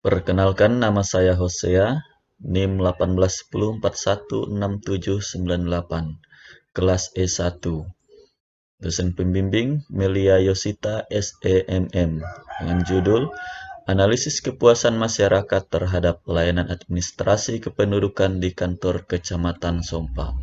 Perkenalkan, nama saya Hosea, NIM 1810416798, kelas E1. Dosen pembimbing Melia Yosita SEMM, dengan judul Analisis Kepuasan Masyarakat Terhadap Pelayanan Administrasi Kependudukan di Kantor Kecamatan Sompa.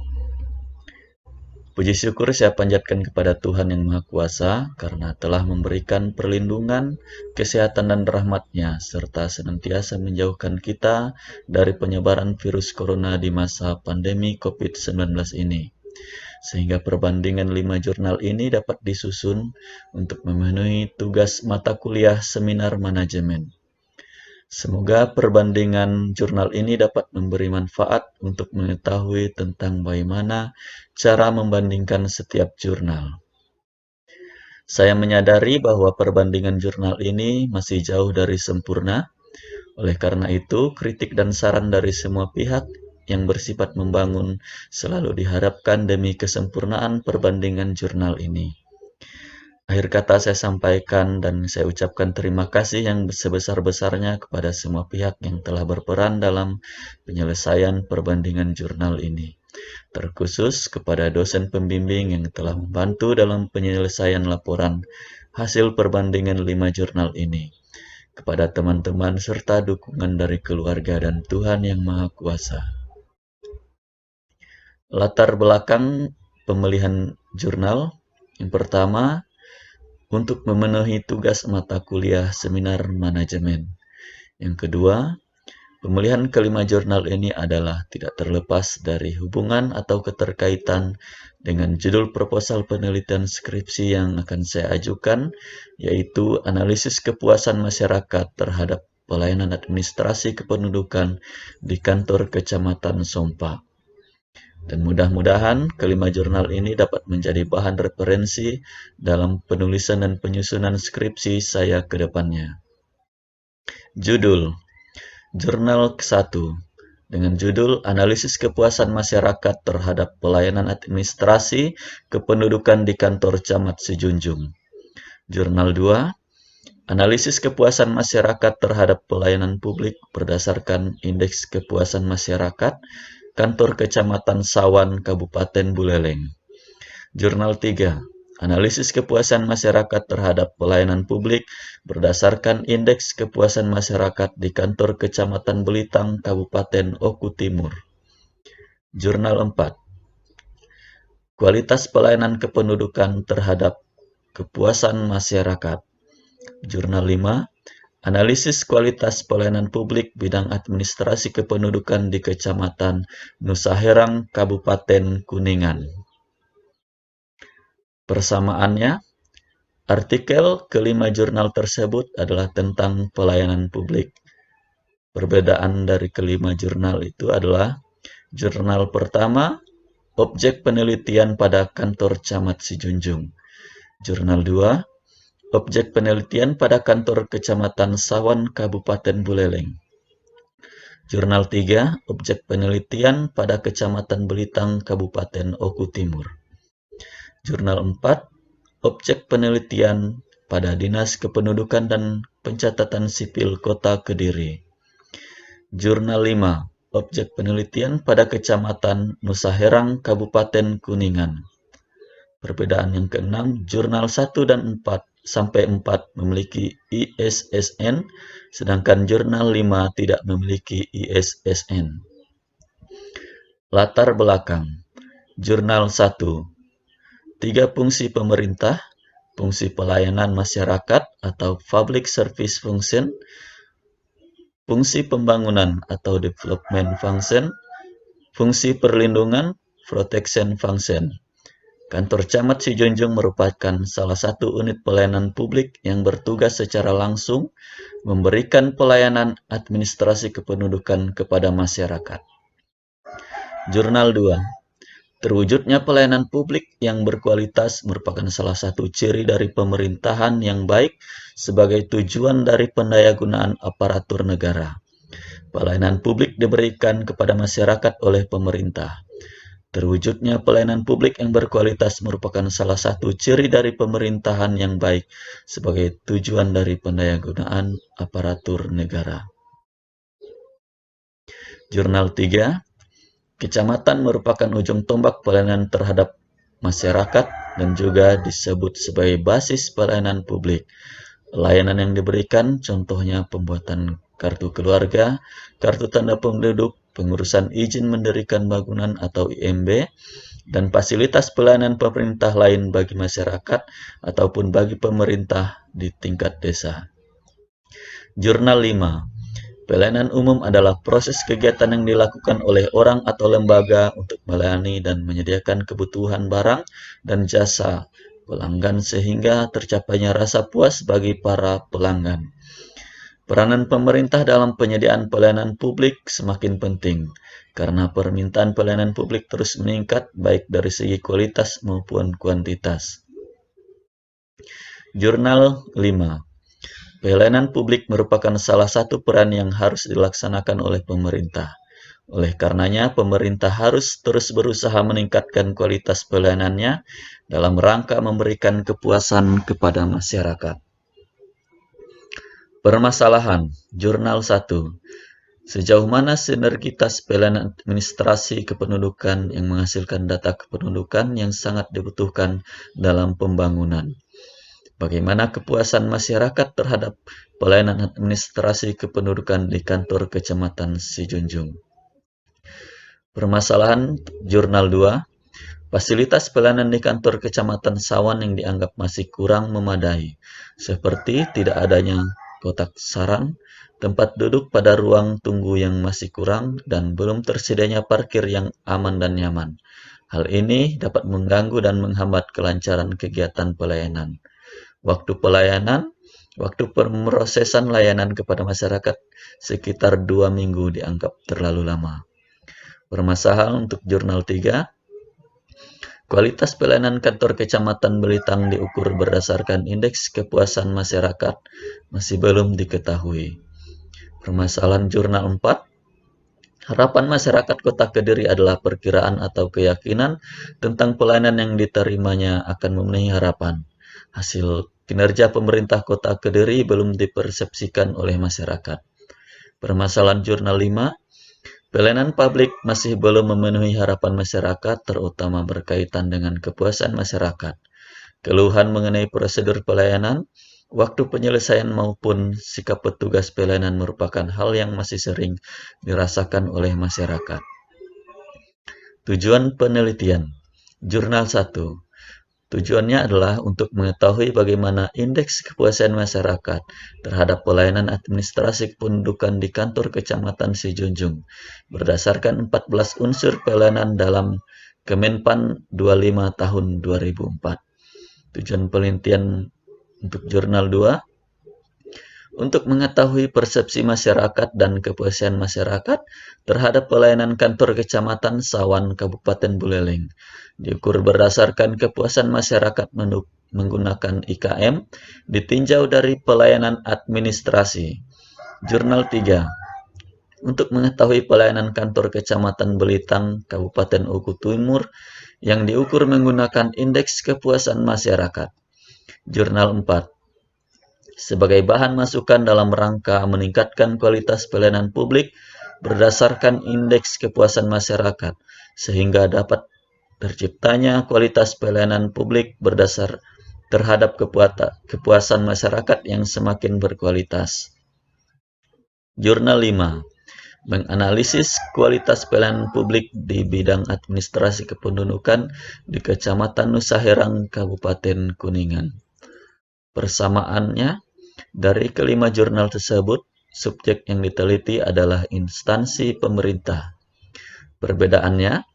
Puji syukur saya panjatkan kepada Tuhan Yang Maha Kuasa karena telah memberikan perlindungan, kesehatan dan rahmat-Nya serta senantiasa menjauhkan kita dari penyebaran virus corona di masa pandemi COVID-19 ini. Sehingga perbandingan 5 jurnal ini dapat disusun untuk memenuhi tugas mata kuliah seminar manajemen. Semoga perbandingan jurnal ini dapat memberi manfaat untuk mengetahui tentang bagaimana cara membandingkan setiap jurnal. Saya menyadari bahwa perbandingan jurnal ini masih jauh dari sempurna. Oleh karena itu, kritik dan saran dari semua pihak yang bersifat membangun selalu diharapkan demi kesempurnaan perbandingan jurnal ini. Akhir kata saya sampaikan dan saya ucapkan terima kasih yang sebesar-besarnya kepada semua pihak yang telah berperan dalam penyelesaian perbandingan jurnal ini. Terkhusus kepada dosen pembimbing yang telah membantu dalam penyelesaian laporan hasil perbandingan 5 jurnal ini. Kepada teman-teman serta dukungan dari keluarga dan Tuhan Yang Maha Kuasa. Latar belakang pemilihan jurnal. Yang pertama, untuk memenuhi tugas mata kuliah seminar manajemen. Yang kedua, pemilihan kelima jurnal ini adalah tidak terlepas dari hubungan atau keterkaitan dengan judul proposal penelitian skripsi yang akan saya ajukan, yaitu analisis kepuasan masyarakat terhadap pelayanan administrasi kependudukan di kantor Kecamatan Sompa. Dan mudah-mudahan kelima jurnal ini dapat menjadi bahan referensi dalam penulisan dan penyusunan skripsi saya ke depannya. Judul Jurnal ke-1 dengan judul Analisis Kepuasan Masyarakat Terhadap Pelayanan Administrasi Kependudukan di Kantor Camat Sijunjung. Jurnal 2 Analisis Kepuasan Masyarakat Terhadap Pelayanan Publik berdasarkan Indeks Kepuasan Masyarakat Kantor Kecamatan Sawan, Kabupaten Buleleng. Jurnal 3. Analisis Kepuasan Masyarakat Terhadap Pelayanan Publik berdasarkan Indeks Kepuasan Masyarakat di Kantor Kecamatan Belitang, Kabupaten Oku Timur. Jurnal 4. Kualitas Pelayanan Kependudukan Terhadap Kepuasan Masyarakat. Jurnal 5. Analisis kualitas pelayanan publik bidang administrasi kependudukan di Kecamatan Nusa Herang, Kabupaten Kuningan. Persamaannya, artikel kelima jurnal tersebut adalah tentang pelayanan publik. Perbedaan dari kelima jurnal itu adalah jurnal pertama, objek penelitian pada kantor Camat Sijunjung. Jurnal 2, objek penelitian pada kantor Kecamatan Sawan, Kabupaten Buleleng. Jurnal 3, objek penelitian pada Kecamatan Belitang, Kabupaten Oku Timur. Jurnal 4, objek penelitian pada Dinas Kependudukan dan Pencatatan Sipil Kota Kediri. Jurnal 5, objek penelitian pada Kecamatan Nusa Herang, Kabupaten Kuningan. Perbedaan yang keenam, jurnal 1 dan 4 sampai 4 memiliki ISSN, sedangkan jurnal 5 tidak memiliki ISSN. Latar belakang. Jurnal 1. 3 fungsi pemerintah, fungsi pelayanan masyarakat atau public service function, fungsi pembangunan atau development function, fungsi perlindungan, protection function. Kantor Camat Sijunjung merupakan salah satu unit pelayanan publik yang bertugas secara langsung memberikan pelayanan administrasi kependudukan kepada masyarakat. Jurnal 2. Terwujudnya pelayanan publik yang berkualitas merupakan salah satu ciri dari pemerintahan yang baik sebagai tujuan dari pendayagunaan aparatur negara. Pelayanan publik diberikan kepada masyarakat oleh pemerintah. Terwujudnya pelayanan publik yang berkualitas merupakan salah satu ciri dari pemerintahan yang baik sebagai tujuan dari pendayagunaan aparatur negara. Jurnal 3, kecamatan merupakan ujung tombak pelayanan terhadap masyarakat dan juga disebut sebagai basis pelayanan publik. Layanan yang diberikan contohnya pembuatan kartu keluarga, kartu tanda penduduk, pengurusan izin mendirikan bangunan atau IMB, dan fasilitas pelayanan pemerintah lain bagi masyarakat ataupun bagi pemerintah di tingkat desa. Jurnal 5. Pelayanan umum adalah proses kegiatan yang dilakukan oleh orang atau lembaga untuk melayani dan menyediakan kebutuhan barang dan jasa pelanggan sehingga tercapainya rasa puas bagi para pelanggan. Peranan pemerintah dalam penyediaan pelayanan publik semakin penting karena permintaan pelayanan publik terus meningkat baik dari segi kualitas maupun kuantitas. Jurnal 5. Pelayanan publik merupakan salah satu peran yang harus dilaksanakan oleh pemerintah. Oleh karenanya, pemerintah harus terus berusaha meningkatkan kualitas pelayanannya dalam rangka memberikan kepuasan kepada masyarakat. Permasalahan, Jurnal 1. Sejauh mana sinergitas pelayanan administrasi kependudukan yang menghasilkan data kependudukan yang sangat dibutuhkan dalam pembangunan? Bagaimana kepuasan masyarakat terhadap pelayanan administrasi kependudukan di kantor Kecamatan Sijunjung? Permasalahan Jurnal 2. Fasilitas pelayanan di kantor Kecamatan Sawan yang dianggap masih kurang memadai, seperti tidak adanya kotak saran, tempat duduk pada ruang tunggu yang masih kurang, dan belum tersedianya parkir yang aman dan nyaman. Hal ini dapat mengganggu dan menghambat kelancaran kegiatan pelayanan. Waktu pemrosesan layanan kepada masyarakat sekitar 2 minggu dianggap terlalu lama. Permasalahan untuk Jurnal 3. Kualitas pelayanan kantor Kecamatan Belitang diukur berdasarkan indeks kepuasan masyarakat masih belum diketahui. Permasalahan Jurnal 4. Harapan masyarakat Kota Kediri adalah perkiraan atau keyakinan tentang pelayanan yang diterimanya akan memenuhi harapan. Hasil kinerja pemerintah Kota Kediri belum dipersepsikan oleh masyarakat. Permasalahan Jurnal 5. Pelayanan publik masih belum memenuhi harapan masyarakat, terutama berkaitan dengan kepuasan masyarakat. Keluhan mengenai prosedur pelayanan, waktu penyelesaian maupun sikap petugas pelayanan merupakan hal yang masih sering dirasakan oleh masyarakat. Tujuan penelitian. Jurnal 1. Tujuannya adalah untuk mengetahui bagaimana indeks kepuasan masyarakat terhadap pelayanan administrasi kependudukan di kantor Kecamatan Sijunjung berdasarkan 14 unsur pelayanan dalam Kemenpan 25 tahun 2004. Tujuan penelitian untuk Jurnal 2. Untuk mengetahui persepsi masyarakat dan kepuasan masyarakat terhadap pelayanan kantor Kecamatan Sawan Kabupaten Buleleng diukur berdasarkan kepuasan masyarakat menggunakan IKM ditinjau dari pelayanan administrasi. Jurnal 3. Untuk mengetahui pelayanan kantor Kecamatan Belitang Kabupaten Oku Timur yang diukur menggunakan indeks kepuasan masyarakat. Jurnal 4. Sebagai bahan masukan dalam rangka meningkatkan kualitas pelayanan publik berdasarkan indeks kepuasan masyarakat, sehingga dapat terciptanya kualitas pelayanan publik berdasar terhadap kepuasan masyarakat yang semakin berkualitas. Jurnal 5. Menganalisis kualitas pelayanan publik di bidang administrasi kependudukan di Kecamatan Nusa Herang, Kabupaten Kuningan. Persamaannya, dari kelima jurnal tersebut, subjek yang diteliti adalah instansi pemerintah. Perbedaannya,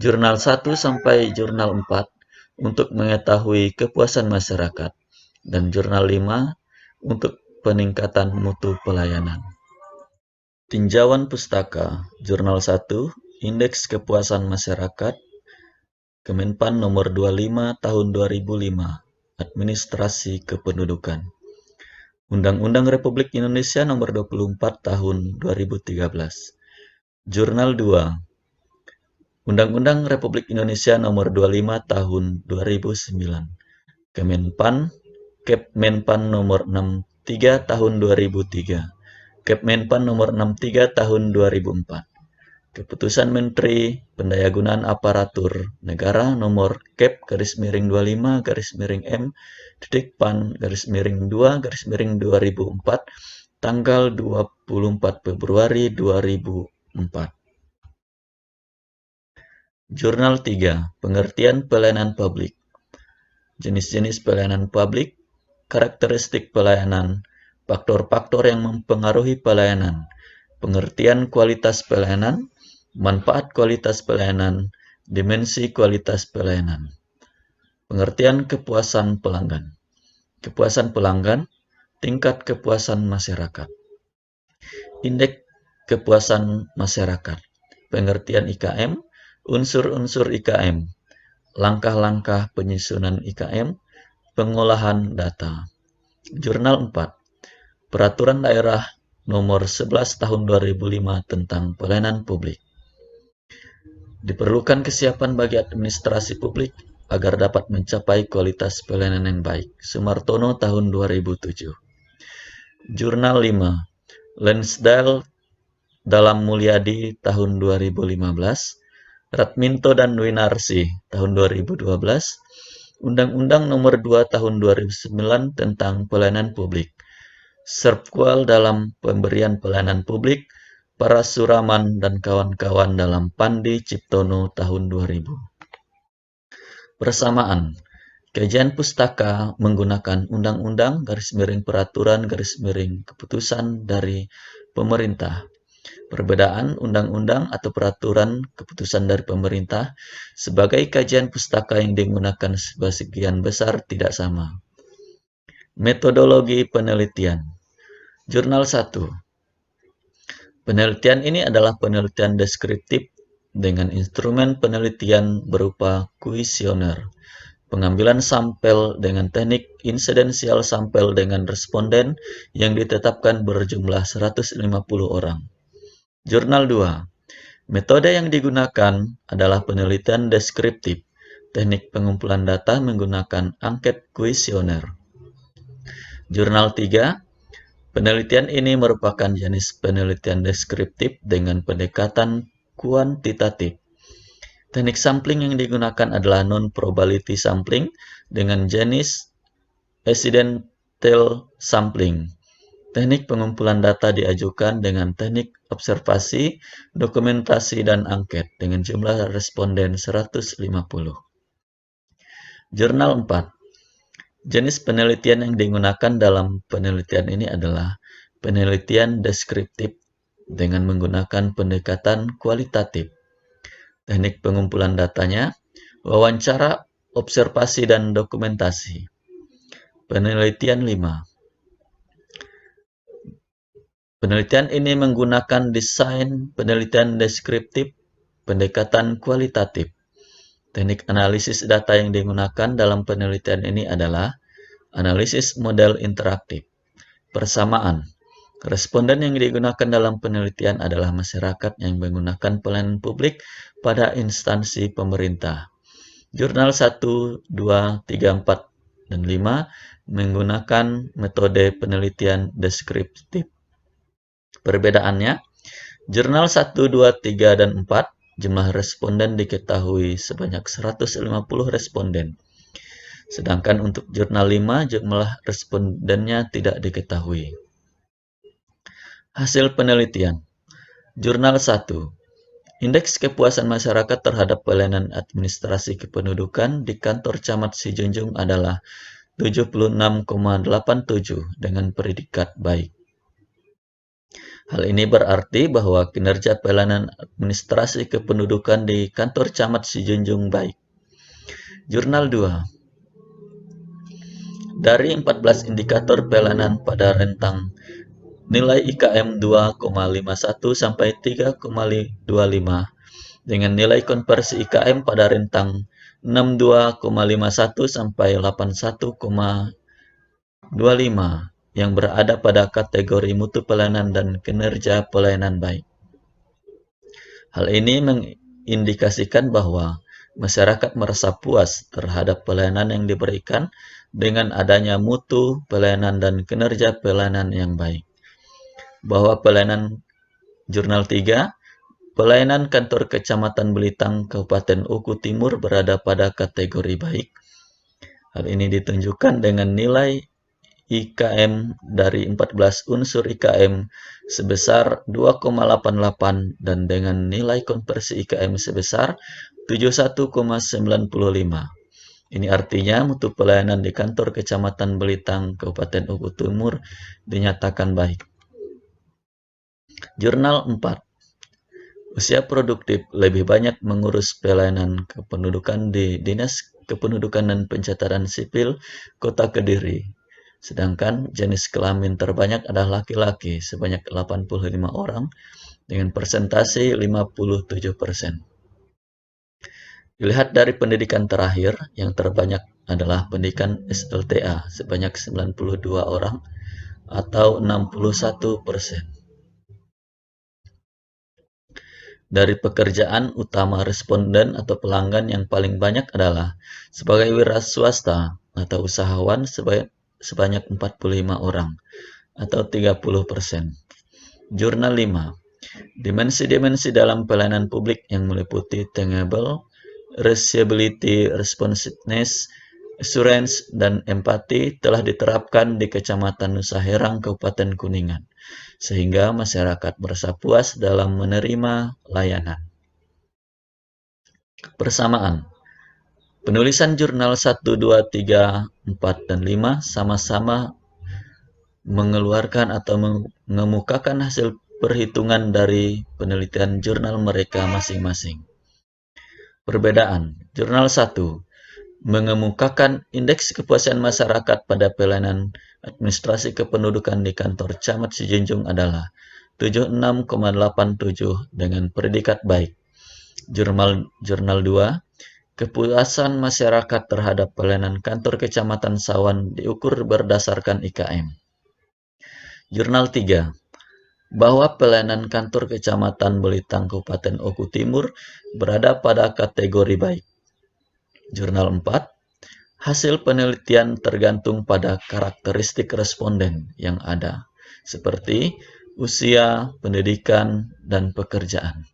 jurnal 1 sampai jurnal 4 untuk mengetahui kepuasan masyarakat, dan jurnal 5 untuk peningkatan mutu pelayanan. Tinjauan pustaka, jurnal 1, Indeks Kepuasan Masyarakat, Kemenpan nomor 25 tahun 2005. Administrasi Kependudukan. Undang-Undang Republik Indonesia Nomor 24 Tahun 2013. Jurnal 2. Undang-Undang Republik Indonesia Nomor 25 Tahun 2009. Kepmenpan Nomor 63 Tahun 2003. Kepmenpan Nomor 63 Tahun 2004. Keputusan Menteri Pendayagunaan Aparatur Negara nomor Kep/M/PAN/2/2004 tanggal 24 Februari 2004. Jurnal 3. Pengertian pelayanan publik. Jenis-jenis pelayanan publik, karakteristik pelayanan, faktor-faktor yang mempengaruhi pelayanan, pengertian kualitas pelayanan, manfaat kualitas pelayanan, dimensi kualitas pelayanan. Pengertian kepuasan pelanggan. Kepuasan pelanggan, tingkat kepuasan masyarakat. Indeks kepuasan masyarakat. Pengertian IKM, unsur-unsur IKM, langkah-langkah penyusunan IKM, pengolahan data. Jurnal 4. Peraturan Daerah Nomor 11 Tahun 2005 tentang Pelayanan Publik. Diperlukan kesiapan bagi administrasi publik agar dapat mencapai kualitas pelayanan yang baik. Sumartono tahun 2007. Jurnal 5. Lensdale Dalam Mulyadi tahun 2015. Ratminto dan Winarsi tahun 2012. Undang-Undang Nomor 2 Tahun 2009 tentang Pelayanan Publik. Serpkual dalam pemberian pelayanan publik, Parasuraman dan kawan-kawan dalam Pandi Ciptono tahun 2000. Persamaan. Kajian pustaka menggunakan undang-undang /peraturan /keputusan dari pemerintah. Perbedaan undang-undang atau peraturan keputusan dari pemerintah sebagai kajian pustaka yang digunakan sebagian besar tidak sama. Metodologi penelitian. Jurnal 1. Penelitian ini adalah penelitian deskriptif dengan instrumen penelitian berupa kuesioner, pengambilan sampel dengan teknik insidensial sampel dengan responden yang ditetapkan berjumlah 150 orang. Jurnal 2. Metode yang digunakan adalah penelitian deskriptif, teknik pengumpulan data menggunakan angket kuesioner. Jurnal 3. Penelitian ini merupakan jenis penelitian deskriptif dengan pendekatan kuantitatif. Teknik sampling yang digunakan adalah non-probability sampling dengan jenis accidental sampling. Teknik pengumpulan data diajukan dengan teknik observasi, dokumentasi, dan angket dengan jumlah responden 150. Jurnal 4. Jenis penelitian yang digunakan dalam penelitian ini adalah penelitian deskriptif dengan menggunakan pendekatan kualitatif. Teknik pengumpulan datanya, wawancara, observasi, dan dokumentasi. Penelitian 5. Penelitian ini menggunakan desain penelitian deskriptif, pendekatan kualitatif. Teknik analisis data yang digunakan dalam penelitian ini adalah analisis model interaktif. Persamaan. Responden yang digunakan dalam penelitian adalah masyarakat yang menggunakan pelayanan publik pada instansi pemerintah. Jurnal 1, 2, 3, 4, dan 5 menggunakan metode penelitian deskriptif. Perbedaannya, jurnal 1, 2, 3, dan 4 jumlah responden diketahui sebanyak 150 responden. Sedangkan untuk jurnal 5 jumlah respondennya tidak diketahui. Hasil penelitian. Jurnal 1. Indeks kepuasan masyarakat terhadap pelayanan administrasi kependudukan di kantor Camat Sijunjung adalah 76,87 dengan predikat baik. Hal ini berarti bahwa kinerja pelayanan administrasi kependudukan di kantor Camat Sijunjung baik. Jurnal 2. Dari 14 indikator pelayanan pada rentang nilai IKM 2,51 sampai 3,25 dengan nilai konversi IKM pada rentang 62,51 sampai 81,25 yang berada pada kategori mutu pelayanan dan kinerja pelayanan baik. Hal ini mengindikasikan bahwa masyarakat merasa puas terhadap pelayanan yang diberikan dengan adanya mutu pelayanan dan kinerja pelayanan yang baik. Bahwa pelayanan jurnal 3 Pelayanan kantor Kecamatan Belitang, Kabupaten Oku Timur berada pada kategori baik. Hal ini ditunjukkan dengan nilai IKM dari 14 unsur IKM sebesar 2,88 dan dengan nilai konversi IKM sebesar 71,95. Ini artinya mutu pelayanan di kantor Kecamatan Belitang, Kabupaten Oku Timur dinyatakan baik. Jurnal 4. Usia produktif lebih banyak mengurus pelayanan kependudukan di Dinas Kependudukan dan Pencatatan Sipil Kota Kediri. Sedangkan jenis kelamin terbanyak adalah laki-laki sebanyak 85 orang dengan persentase 57%. Dilihat dari pendidikan terakhir, yang terbanyak adalah pendidikan SLTA sebanyak 92 orang atau 61%. Dari pekerjaan utama responden atau pelanggan yang paling banyak adalah sebagai wira swasta atau usahawan sebanyak 45 orang atau 30%. Jurnal 5. Dimensi-dimensi dalam pelayanan publik yang meliputi tangible, reachability, responsiveness, assurance, dan empati telah diterapkan di Kecamatan Nusa Herang, Kabupaten Kuningan, sehingga masyarakat merasa puas dalam menerima layanan. Persamaan. Penulisan jurnal 1, 2, 3, 4, dan 5 sama-sama mengeluarkan atau mengemukakan hasil perhitungan dari penelitian jurnal mereka masing-masing. Perbedaan. Jurnal 1 mengemukakan indeks kepuasan masyarakat pada pelayanan administrasi kependudukan di kantor Camat Sijunjung adalah 76,87 dengan predikat baik. Jurnal 2, kepuasan masyarakat terhadap pelayanan kantor Kecamatan Sawan diukur berdasarkan IKM. Jurnal 3, bahwa pelayanan kantor Kecamatan Belitang, Kabupaten Oku Timur berada pada kategori baik. Jurnal 4, hasil penelitian tergantung pada karakteristik responden yang ada, seperti usia, pendidikan, dan pekerjaan.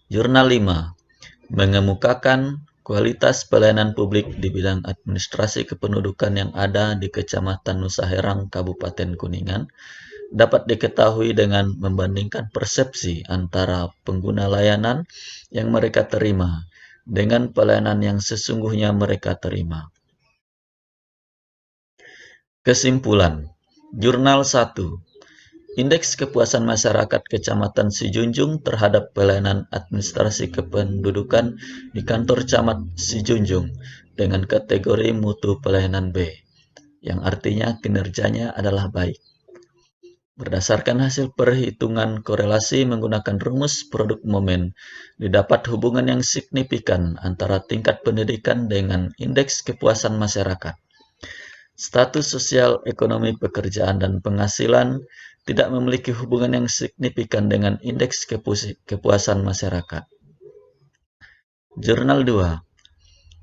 Jurnal 5, mengemukakan kualitas pelayanan publik di bidang administrasi kependudukan yang ada di Kecamatan Nusa Herang, Kabupaten Kuningan, dapat diketahui dengan membandingkan persepsi antara pengguna layanan yang mereka terima dengan pelayanan yang sesungguhnya mereka terima. Kesimpulan. Jurnal 1. Indeks kepuasan masyarakat Kecamatan Sijunjung terhadap pelayanan administrasi kependudukan di kantor Camat Sijunjung dengan kategori mutu pelayanan B, yang artinya kinerjanya adalah baik. Berdasarkan hasil perhitungan korelasi menggunakan rumus produk momen, didapat hubungan yang signifikan antara tingkat pendidikan dengan indeks kepuasan masyarakat. Status sosial, ekonomi, pekerjaan, dan penghasilan tidak memiliki hubungan yang signifikan dengan indeks kepuasan masyarakat. Jurnal 2.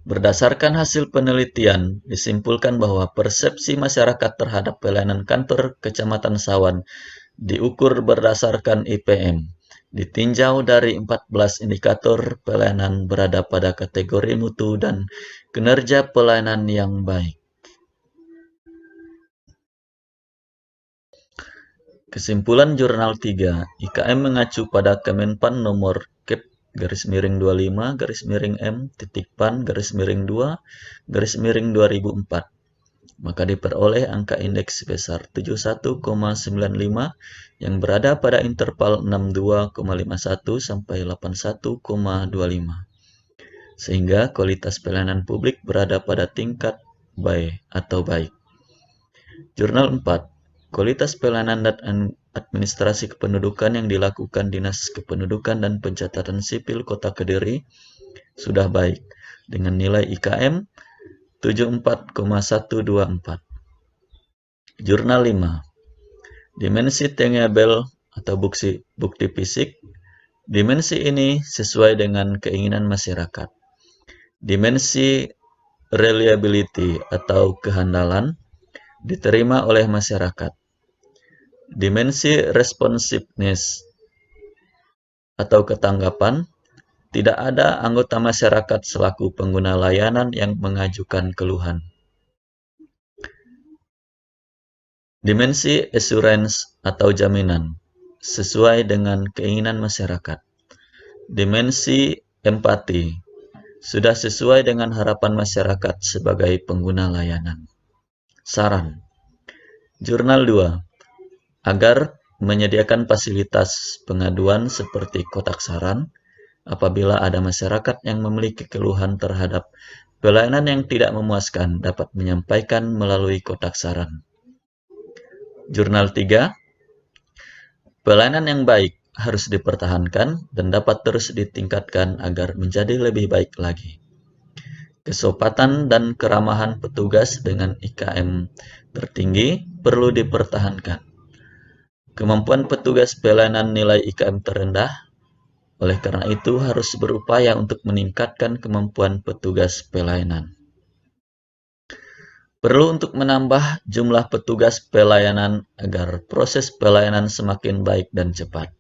Berdasarkan hasil penelitian, disimpulkan bahwa persepsi masyarakat terhadap pelayanan kantor Kecamatan Sawan diukur berdasarkan IPM. Ditinjau dari 14 indikator pelayanan berada pada kategori mutu dan kinerja pelayanan yang baik. Kesimpulan Jurnal 3, IKM mengacu pada Kemenpan nomor Kep-M/M.PAN/2/2004, maka diperoleh angka indeks sebesar 71,95 yang berada pada interval 62,51 sampai 81,25, sehingga kualitas pelayanan publik berada pada tingkat baik atau baik. Jurnal 4, kualitas pelayanan dan administrasi kependudukan yang dilakukan Dinas Kependudukan dan Pencatatan Sipil Kota Kediri sudah baik dengan nilai IKM 74,124. Jurnal 5, dimensi tangible atau bukti fisik. Dimensi ini sesuai dengan keinginan masyarakat. Dimensi reliability atau kehandalan diterima oleh masyarakat. Dimensi responsiveness atau ketanggapan, tidak ada anggota masyarakat selaku pengguna layanan yang mengajukan keluhan. Dimensi assurance atau jaminan, sesuai dengan keinginan masyarakat. Dimensi empati, sudah sesuai dengan harapan masyarakat sebagai pengguna layanan. Saran, Jurnal 2, agar menyediakan fasilitas pengaduan seperti kotak saran apabila ada masyarakat yang memiliki keluhan terhadap pelayanan yang tidak memuaskan dapat menyampaikan melalui kotak saran. Jurnal 3, pelayanan yang baik harus dipertahankan dan dapat terus ditingkatkan agar menjadi lebih baik lagi. Kesopanan dan keramahan petugas dengan IKM tertinggi perlu dipertahankan. Kemampuan petugas pelayanan nilai IKM terendah, oleh karena itu harus berupaya untuk meningkatkan kemampuan petugas pelayanan. Perlu untuk menambah jumlah petugas pelayanan agar proses pelayanan semakin baik dan cepat.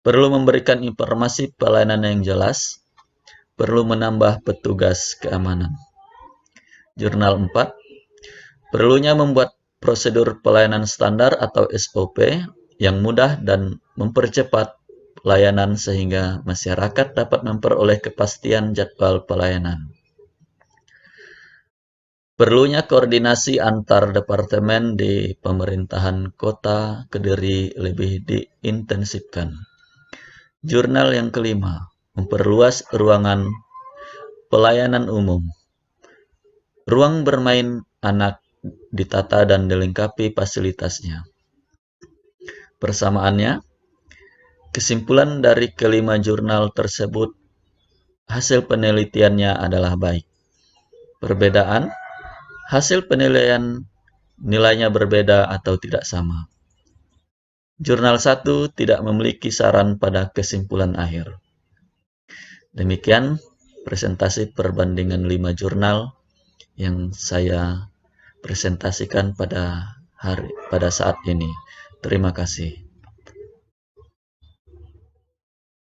Perlu memberikan informasi pelayanan yang jelas. Perlu menambah petugas keamanan. Jurnal 4, perlunya membuat prosedur pelayanan standar atau SOP yang mudah dan mempercepat pelayanan sehingga masyarakat dapat memperoleh kepastian jadwal pelayanan. Perlunya koordinasi antar departemen di pemerintahan Kota Kediri lebih diintensifkan. Jurnal yang kelima, memperluas ruangan pelayanan umum. Ruang bermain anak ditata dan dilengkapi fasilitasnya. Persamaannya, kesimpulan dari kelima jurnal tersebut, hasil penelitiannya adalah baik. Perbedaan, hasil penilaian nilainya berbeda atau tidak sama. Jurnal 1 tidak memiliki saran pada kesimpulan akhir. Demikian presentasi perbandingan 5 jurnal yang saya presentasikan pada saat ini. Terima kasih.